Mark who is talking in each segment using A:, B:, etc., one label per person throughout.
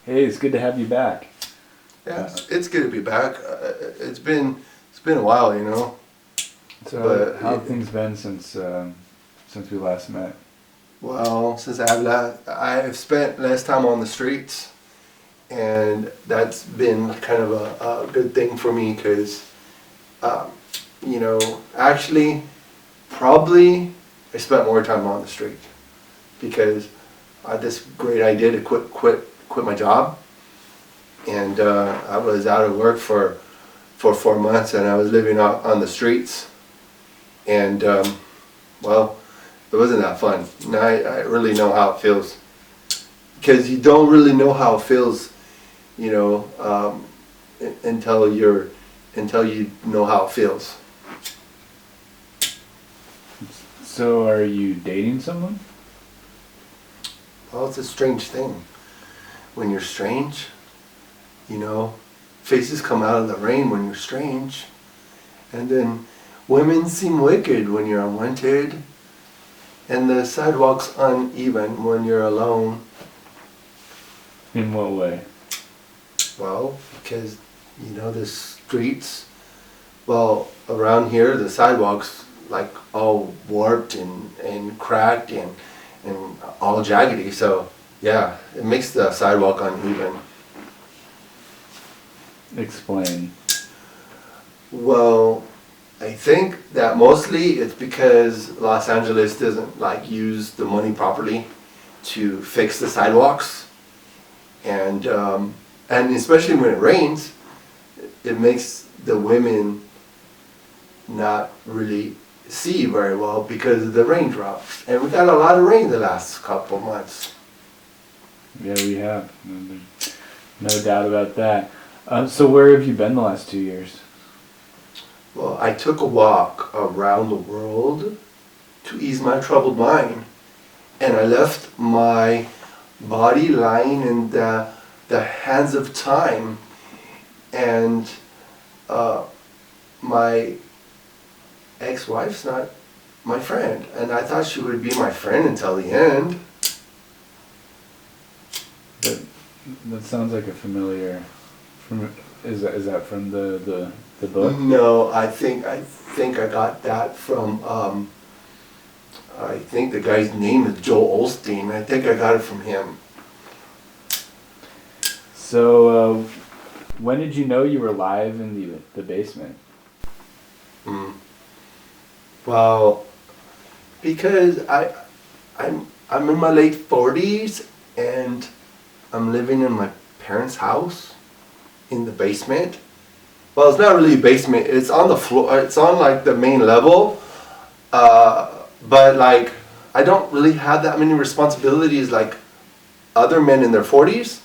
A: Hey, it's good to have you back.
B: Yeah,
A: Uh,
B: it's good to be back. It's been a while,
A: so,
B: but
A: how have things been since we last met?
B: well, since I've spent less time on the streets, and that's been kind of a good thing for me because, um, actually, probably I spent more time on the street because I had this great idea to quit my job, and I was out of work for 4 months, and I was living on the streets, and well, it wasn't that fun. And I really know how it feels because you don't really know how it feels, you know, until you know how it feels.
A: So, are you dating someone?
B: Well, it's a strange thing. When you're strange, you know, faces come out of the rain when you're strange, and then women seem wicked when you're unwanted, and the sidewalk's uneven when you're alone.
A: In what way?
B: Well, because the streets, well, around here the sidewalks like all warped and cracked and all jaggedy. So yeah, it makes the sidewalk uneven.
A: Explain.
B: Well, I think that mostly it's because Los Angeles doesn't like use the money properly to fix the sidewalks, and and especially when it rains, it makes the women not really see very well because of the raindrops. And we got a lot of rain the last couple months.
A: Yeah, we have. No doubt about that. So, where have you been the last 2 years?
B: Well, I took a walk around the world to ease my troubled mind, and I left my body lying in the hands of time, and uh, my ex-wife's not my friend, and I thought she would be my friend until the end.
A: That that sounds like a familiar. Is that from the book?
B: No, I think I got that from I think the guy's name is Joel Osteen. I think I got it from him.
A: So, when did you know you were live in the basement?
B: Mm. Well, because I'm in my late 40s, and I'm living in my parents' house in the basement. Well, it's not really a basement. It's on the floor. It's on like the main level. But like I don't really have that many responsibilities like other men in their 40s.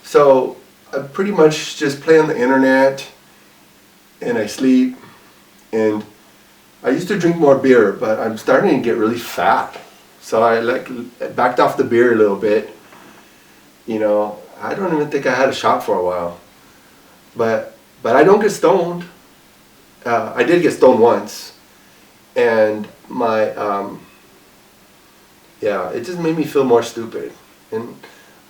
B: So I pretty much just play on the internet and I sleep, and I used to drink more beer, but I'm starting to get really fat. So I like backed off the beer a little bit. I don't even think I had a shot for a while. But I don't get stoned. I did get stoned once, and my yeah, it just made me feel more stupid. And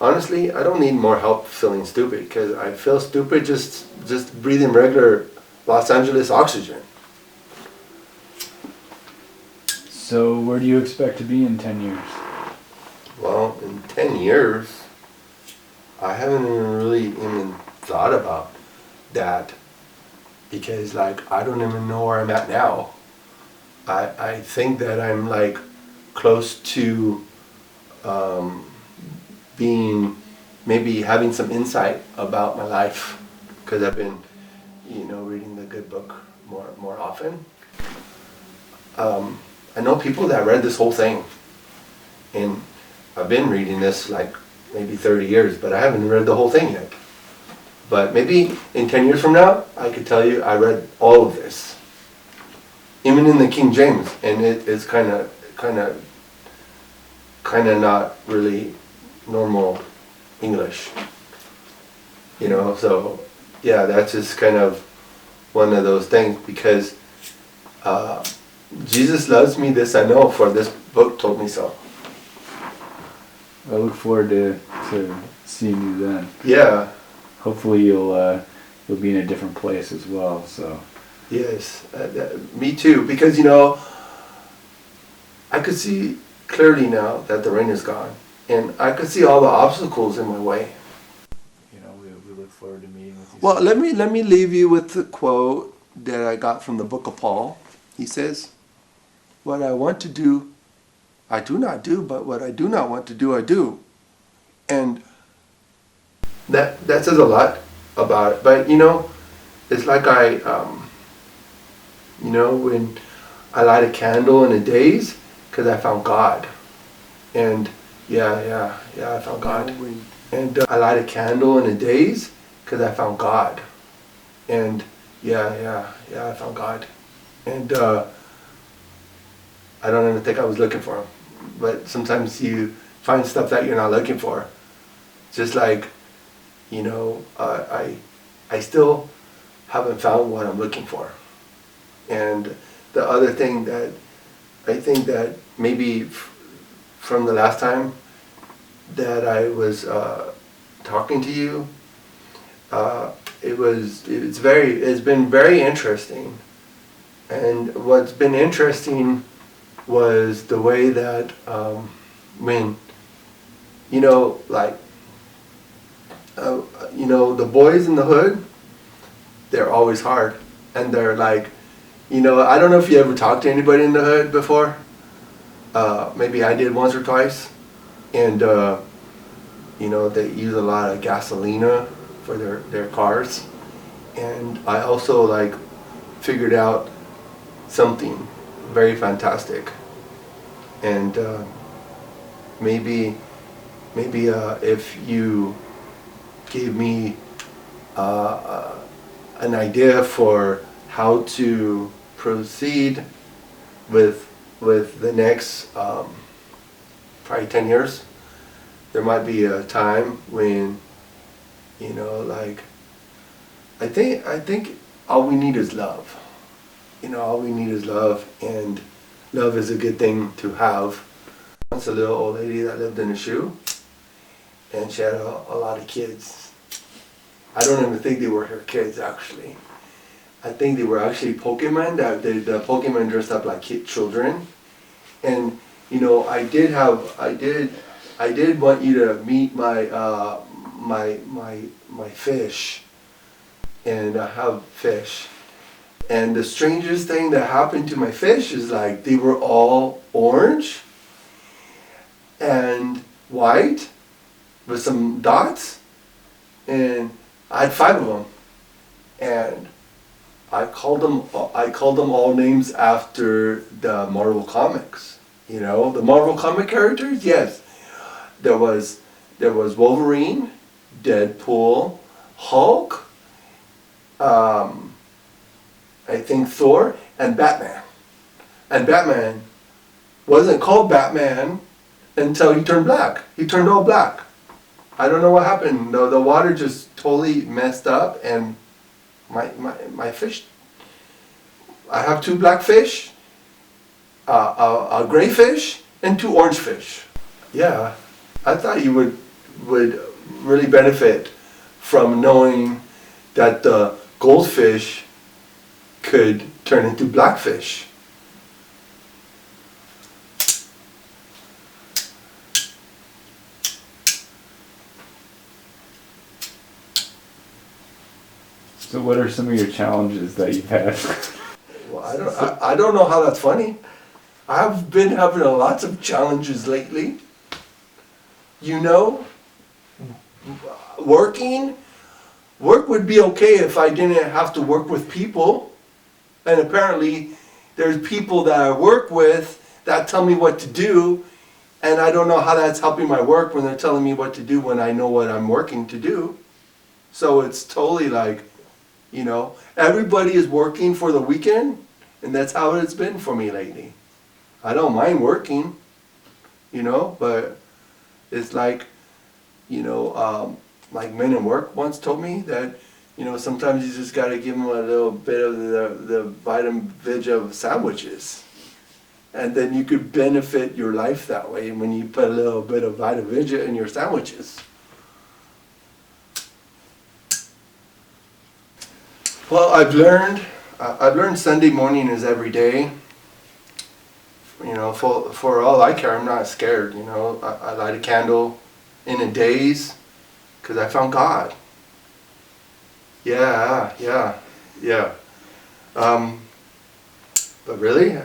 B: honestly, I don't need more help feeling stupid because I feel stupid just breathing regular Los Angeles oxygen.
A: So, where do you expect to be in 10 years?
B: Well, in 10 years, I haven't even thought about that because like I don't even know where I'm at now. I think that I'm like close to um, being maybe having some insight about my life because I've been reading the good book more often. I know people that read this whole thing, and I've been reading this like maybe 30 years, but I haven't read the whole thing yet. But maybe in 10 years from now, I could tell you I read all of this, even in the King James, and it's kind of not really normal English, So yeah, that's just kind of one of those things because uh, Jesus loves me. This I know, for this book told me so.
A: I look forward to seeing you then.
B: Yeah.
A: Hopefully you'll be in a different place as well. So.
B: Yes, me too. Because I could see clearly now that the rain is gone, and I could see all the obstacles in my way.
A: We look forward to meeting with you.
B: Well, let me leave you with the quote that I got from the Book of Paul. He says, "What I want to do, I do not do, but what I do not want to do, I do." And that says a lot about it. But it's like when I light a candle in a daze, because I found God. And yeah, I found God. And I light a candle in a daze, because I found God. And yeah, I found God. And I don't even think I was looking for him. But sometimes you find stuff that you're not looking for. Just like, I still haven't found what I'm looking for. And the other thing that I think that maybe from the last time that I was talking to you, it's been very interesting. And what's been interesting was the way that the boys in the hood, they're always hard, and they're like, I don't know if you ever talked to anybody in the hood before. Maybe I did once or twice, and they use a lot of gasolina for their cars, and I also figured out something very fantastic, and maybe if you gave me an idea for how to proceed with the next probably 10 years, there might be a time when I think all we need is love. All we need is love, and love is a good thing to have. Once a little old lady that lived in a shoe, and she had a lot of kids. I don't even think they were her kids, actually. I think they were actually Pokemon, that the Pokemon dressed up like children. And I did want you to meet my my fish, and I have fish. And the strangest thing that happened to my fish is they were all orange and white with some dots, and I had 5 of them, and I called them all names after the Marvel comics. The Marvel comic characters. Yes, there was Wolverine, Deadpool, Hulk, I think Thor, and Batman. And Batman wasn't called Batman until he turned black. He turned all black. I don't know what happened. The water just totally messed up, and my fish. I have 2 black fish, a gray fish, and 2 orange fish. Yeah, I thought you would really benefit from knowing that the goldfish could turn into blackfish.
A: So what are some of your challenges that you've had?
B: Well, I don't know how that's funny. I've been having lots of challenges lately. Work would be okay if I didn't have to work with people. And apparently there's people that I work with that tell me what to do, and I don't know how that's helping my work when they're telling me what to do when I know what I'm working to do. So it's totally everybody is working for the weekend, and that's how it's been for me lately. I don't mind working, but it's like Men in Work once told me that, sometimes you just got to give them a little bit of the vitamin veg of sandwiches. And then you could benefit your life that way when you put a little bit of vitamin veg in your sandwiches. Well, I've learned Sunday morning is every day. You know, for all I care, I'm not scared. You know, I light a candle in a daze because I found God. Yeah, yeah, yeah. Um, but really,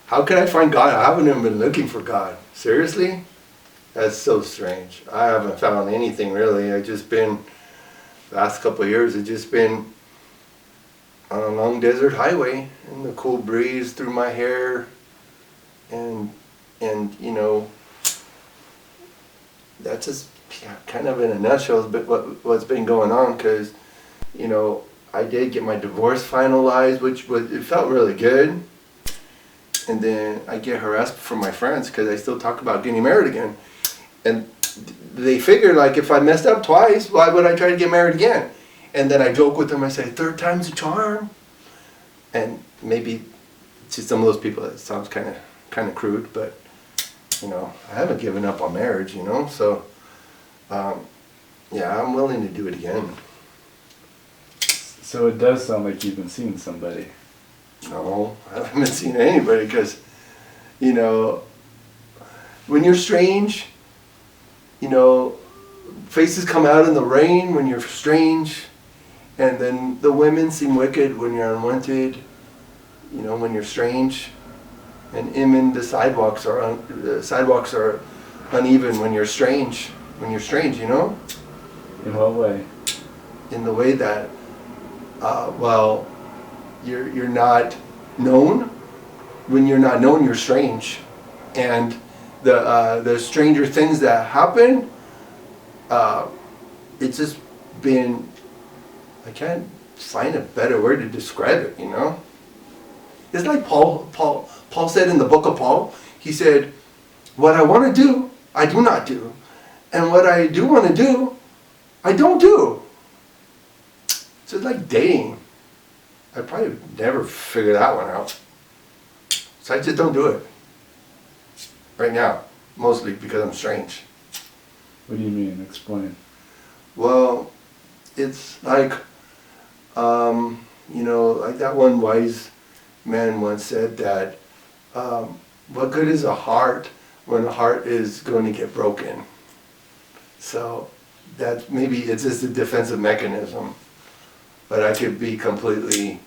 B: how could I find God? I haven't even been looking for God. Seriously? That's so strange. I haven't found anything really. I just been, last couple of years, it's just been on a long desert highway and the cool breeze through my hair and you know, that's just kind of in a nutshell what's been going on, because you know, I did get my divorce finalized, which was, it felt really good, and then I get harassed from my friends because I still talk about getting married again, and they figure like if I messed up twice, why would I try to get married again? And then I joke with them, I say third time's a charm, and maybe to some of those people it sounds kind of crude, but you know, I haven't given up on marriage, you know, so yeah, I'm willing to do it again.
A: So it does sound like you've been seeing somebody.
B: No, I haven't been seeing anybody because, you know, when you're strange, you know, faces come out in the rain when you're strange, and then the women seem wicked when you're unwanted, you know, when you're strange, and the sidewalks are uneven when you're strange, you know?
A: In what way?
B: In the way that, well, you're not known. When you're not known, you're strange, and the stranger things that happen, it's just been, I can't find a better word to describe it, you know? It's like Paul said in the book of Paul. He said, what I want to do, I do not do, and what I do want to do, I don't do. So it's like dating. I probably never figure that one out. So I just don't do it. Right now. Mostly because I'm strange.
A: What do you mean? Explain.
B: Well, it's like, you know, like that one wise man once said that, what good is a heart when a heart is going to get broken? So that maybe it's just a defensive mechanism. But I could be completely,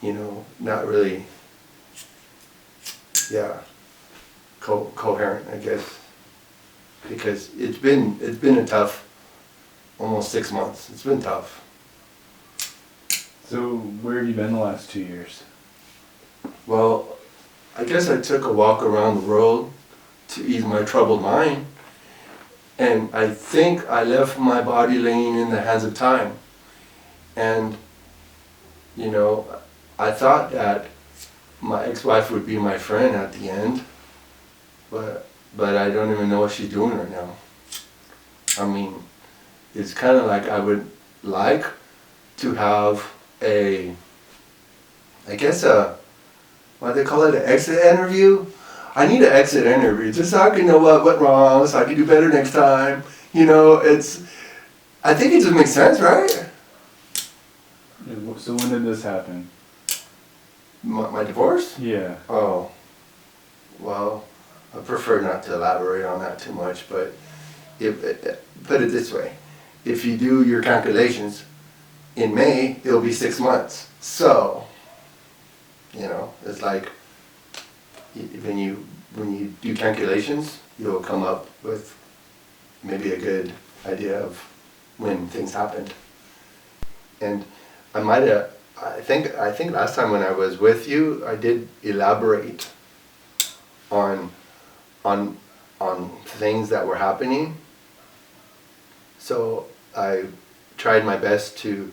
B: you know, not really, yeah, coherent, I guess, because it's been a tough, almost 6 months. It's been tough.
A: So where have you been the last 2 years?
B: Well, I guess I took a walk around the world to ease my troubled mind, and I think I left my body laying in the hands of time. And, you know, I thought that my ex-wife would be my friend at the end, but I don't even know what she's doing right now. I mean, it's kind of like I would like to have I guess what do they call it, an exit interview? I need an exit interview just so I can know what went wrong, so I can do better next time. You know, I think it just makes sense, right?
A: So when did this happen?
B: My divorce?
A: Yeah.
B: Oh, well, I prefer not to elaborate on that too much, but put it this way. If you do your calculations, in May, it'll be 6 months. So, you know, it's like, when you do calculations, you'll come up with maybe a good idea of when things happened. And I think last time when I was with you, I did elaborate on things that were happening. So I tried my best to,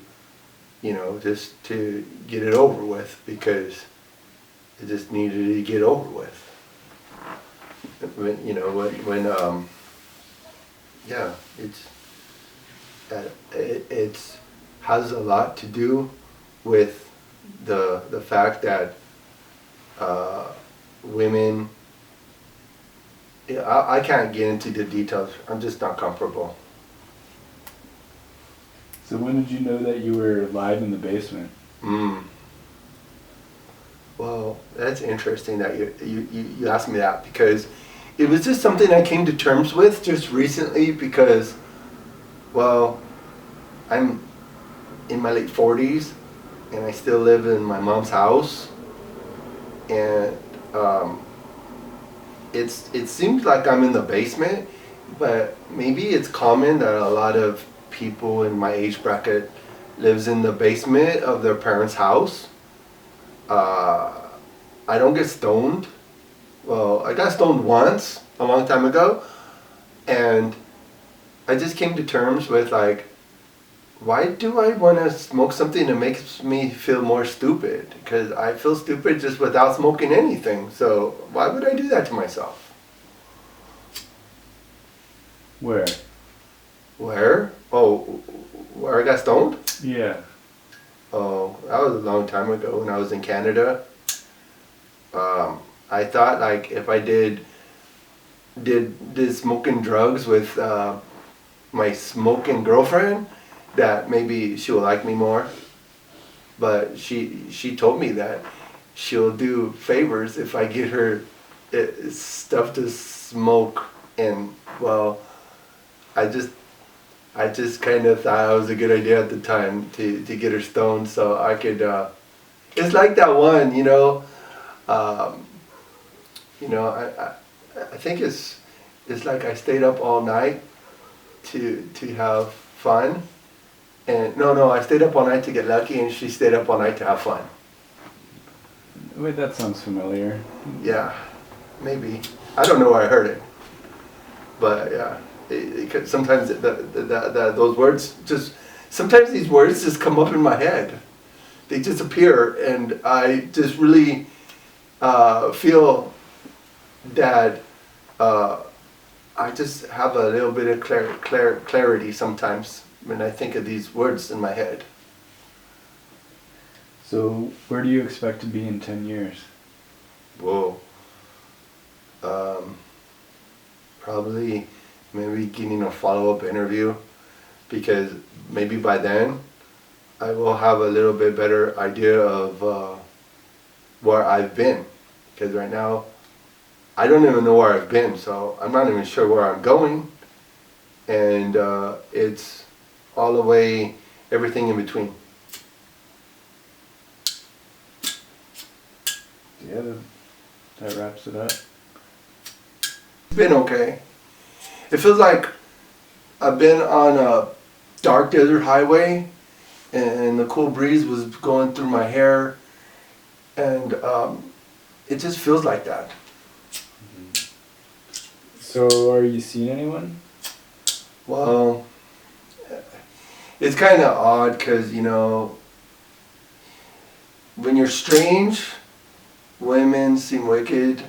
B: you know, just to get it over with, because it just needed to get over with. When, you know, yeah, it's has a lot to do with the fact that women, I can't get into the details. I'm just not comfortable.
A: So when did you know that you were live in the basement?
B: Well, that's interesting that you asked me that, because it was just something I came to terms with just recently, because, well, I'm in my late 40s and I still live in my mom's house, and it seems like I'm in the basement, but maybe it's common that a lot of people in my age bracket lives in the basement of their parents' house. I don't get stoned. Well, I got stoned once a long time ago, and I just came to terms with, like, why do I want to smoke something that makes me feel more stupid? Because I feel stupid just without smoking anything. So why would I do that to myself?
A: Where?
B: Where? Oh, where I got stoned?
A: Yeah.
B: Oh, that was a long time ago when I was in Canada. I thought, like, if I did smoking drugs with my smoking girlfriend, that maybe she will like me more. But she told me that she'll do favors if I get her stuff to smoke. And, well, I just kind of thought it was a good idea at the time to get her stoned so I could. It's like that one, I think it's like I stayed up all night to have fun, and no, I stayed up all night to get lucky, and she stayed up all night to have fun.
A: Wait, that sounds familiar.
B: Yeah, maybe. I don't know where I heard it, but yeah. Sometimes those words just, sometimes these words just come up in my head. They just appear, and I just really feel that I just have a little bit of clarity sometimes when I think of these words in my head.
A: So where do you expect to be in 10 years?
B: Whoa. Probably maybe getting a follow-up interview, because maybe by then I will have a little bit better idea of where I've been, because right now I don't even know where I've been, so I'm not even sure where I'm going, and it's all the way, everything in between.
A: Yeah, that wraps it up.
B: It's been okay. It feels like I've been on a dark desert highway, and the cool breeze was going through my hair, and it just feels like that.
A: So are you seeing anyone?
B: Well, it's kind of odd because, when you're strange, women seem wicked.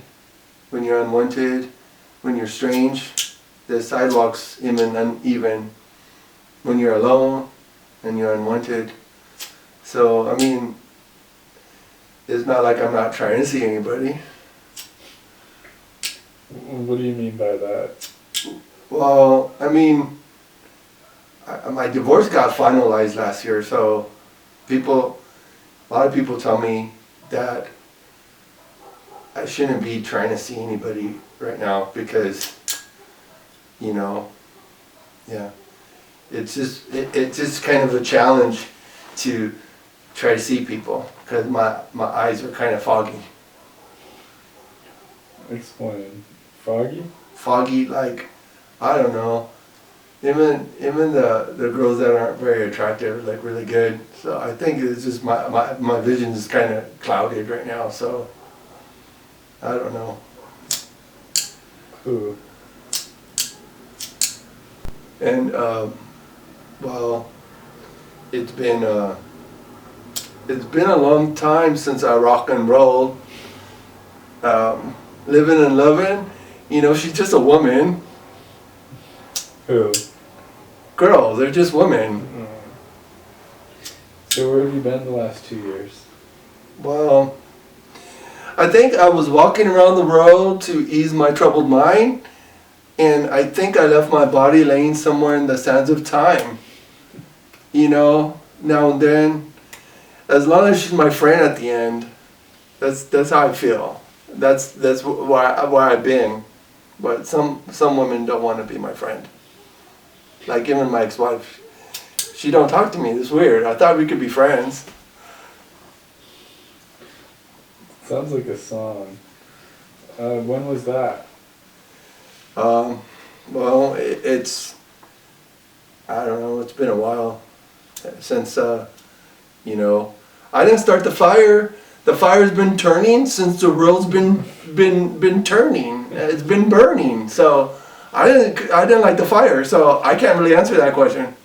B: When you're unwanted, when you're strange, the sidewalks seem uneven. When you're alone and you're unwanted. So, I mean, it's not like I'm not trying to see anybody.
A: What do you mean by that?
B: Well, I mean, my divorce got finalized last year, so a lot of people tell me that I shouldn't be trying to see anybody right now because, yeah, it's just kind of a challenge to try to see people because my eyes are kind of foggy.
A: Explain. Foggy?
B: Foggy, like, I don't know. Even the girls that aren't very attractive are like really good. So I think it's just my vision is kind of clouded right now. So I don't know.
A: Who?
B: And well, it's been a long time since I rock and rolled. Living and loving, she's just a woman.
A: Who?
B: Girls, they're just women.
A: So where have you been the last 2 years?
B: Well, I think I was walking around the world to ease my troubled mind, and I think I left my body laying somewhere in the sands of time. you know, now and then. As long as she's my friend at the end, that's how I feel. That's where I've been. But some women don't want to be my friend. Like even my ex-wife, she don't talk to me. It's weird. I thought we could be friends.
A: Sounds like a song. When was that?
B: Well, it's, I don't know, it's been a while since, you know, I didn't start the fire. The fire's been turning since the world's been turning. It's been burning. So I didn't like the fire. So I can't really answer that question.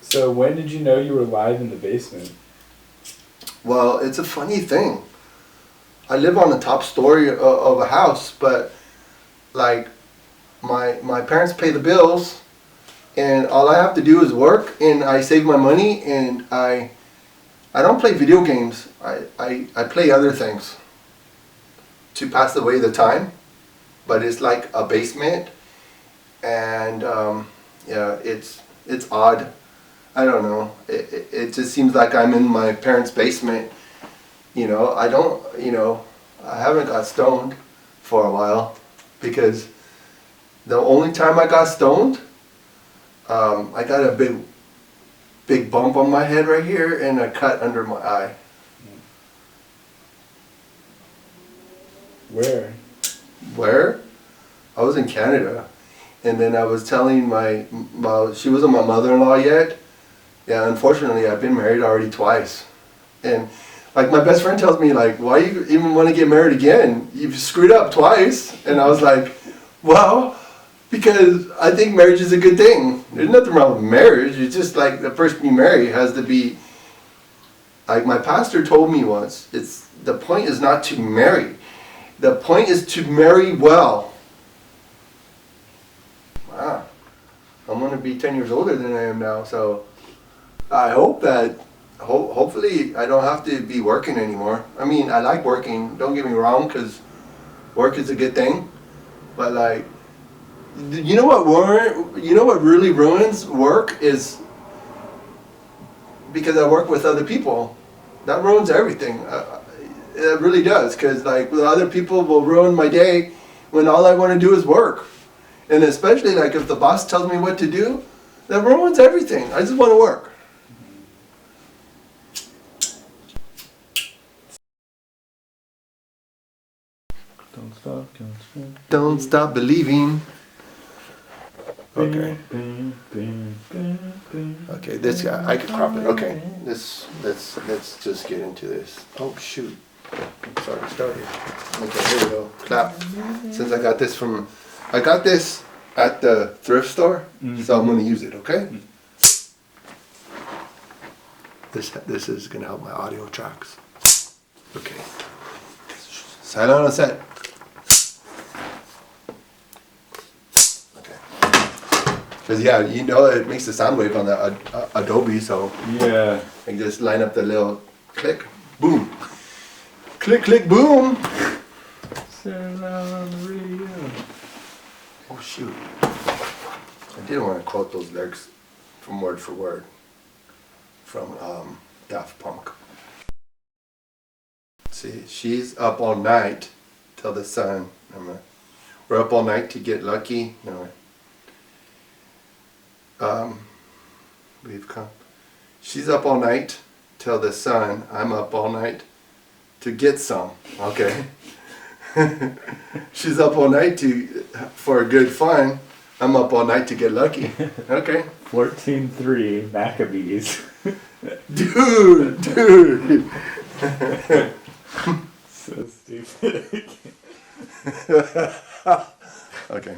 A: So when did you know you were live in the basement?
B: Well, it's a funny thing. I live on the top story of a house, but like my parents pay the bills, and all I have to do is work, and I save my money, and I don't play video games. I play other things to pass away the time, but it's like a basement, and yeah, it's odd. I don't know. It just seems like I'm in my parents' basement. You know, I haven't got stoned for a while, because the only time I got stoned, I got a big bump on my head right here and a cut under my eye.
A: Where?
B: Where? I was in Canada, and then I was telling well, she wasn't my mother-in-law yet. Yeah, unfortunately, I've been married already twice, and like my best friend tells me, like, why you even want to get married again? You've screwed up twice. And I was like, well, because I think marriage is a good thing. There's nothing wrong with marriage. It's just like the person you marry has to be, like my pastor told me once, the point is not to marry. The point is to marry well. Wow. I'm going to be 10 years older than I am now, so I hope that hopefully I don't have to be working anymore. I mean, I like working, don't get me wrong, because work is a good thing. But like, you know what really ruins work is because I work with other people. That ruins everything. It really does, because like the other people will ruin my day when all I want to do is work. And especially like if the boss tells me what to do, that ruins everything. I just want to work. Don't stop believing. Okay. Okay, this guy, I can crop it. Okay, let's just get into this. Oh shoot. Sorry, started. Okay, here we go. Clap. Since I got this at the thrift store, so I'm gonna use it. Okay. This is gonna help my audio tracks. Okay. Silent on set. Because yeah, you know it makes the sound wave on the Adobe, so
A: Yeah.
B: I can just line up the little click, boom. Click, click, boom.
A: Turn on the radio.
B: Oh shoot. I didn't want to quote those lyrics from word for word from Daft Punk. See, she's up all night till the sun. We're up all night to get lucky. No. We've come. She's up all night till the sun. I'm up all night to get some. Okay. She's up all night for a good fun. I'm up all night to get lucky. Okay.
A: 14-3 Maccabees.
B: Dude.
A: So stupid.
B: Okay.